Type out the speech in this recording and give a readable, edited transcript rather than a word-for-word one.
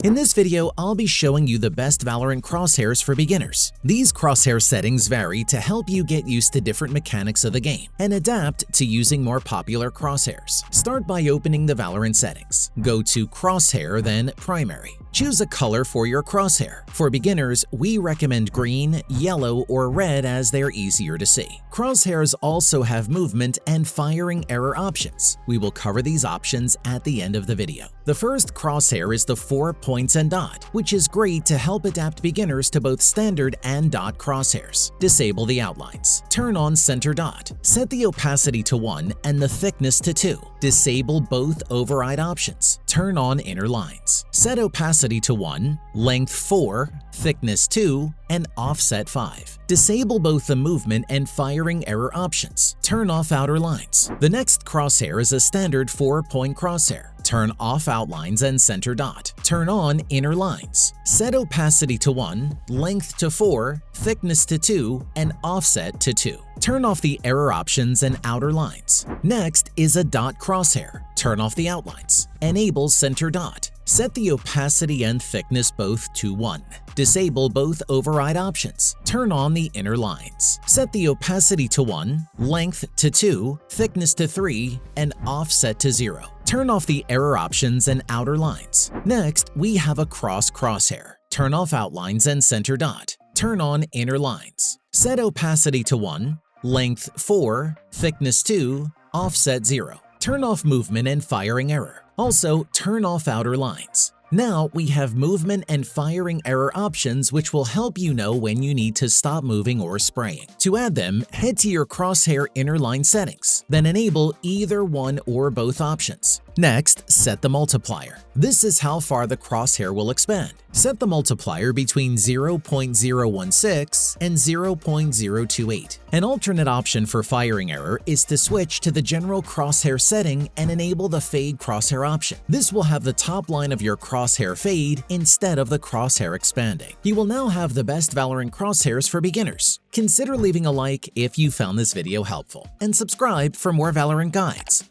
In this video, I'll be showing you the best Valorant crosshairs for beginners. These crosshair settings vary to help you get used to different mechanics of the game and adapt to using more popular crosshairs. Start by opening the Valorant settings. Go to Crosshair, then Primary. Choose a color for your crosshair. For beginners, we recommend green, yellow, or red as they're easier to see. Crosshairs also have movement and firing error options. We will cover these options at the end of the video. The first crosshair is the 4 points and dot, which is great to help adapt beginners to both standard and dot crosshairs. Disable the outlines. Turn on center dot. Set the opacity to 1 and the thickness to 2. Disable both override options. Turn on inner lines. Set opacity to 1, length 4, thickness 2, and offset 5. Disable both the movement and firing error options. Turn off outer lines. The next crosshair is a standard 4-point crosshair. Turn off outlines and center dot. Turn on inner lines. Set opacity to 1, length to 4, thickness to 2, and offset to 2. Turn off the error options and outer lines. Next is a dot crosshair. Turn off the outlines. Enable center dot. Set the opacity and thickness both to 1. Disable both override options. Turn on the inner lines. Set the opacity to 1, length to 2, thickness to 3, and offset to 0. Turn off the error options and outer lines. Next, we have a crosshair. Turn off outlines and center dot. Turn on inner lines. Set opacity to 1, length 4, thickness 2, offset 0. Turn off movement and firing error. Also, turn off outer lines. Now we have movement and firing error options which will help you know when you need to stop moving or spraying. To add them, head to your crosshair inner line settings, then enable either one or both options. Next, set the multiplier. This is how far the crosshair will expand. Set the multiplier between 0.016 and 0.028. An alternate option for firing error is to switch to the general crosshair setting and enable the fade crosshair option. This will have the top line of your crosshair fade instead of the crosshair expanding. You will now have the best Valorant crosshairs for beginners. Consider leaving a like if you found this video helpful, and subscribe for more Valorant guides.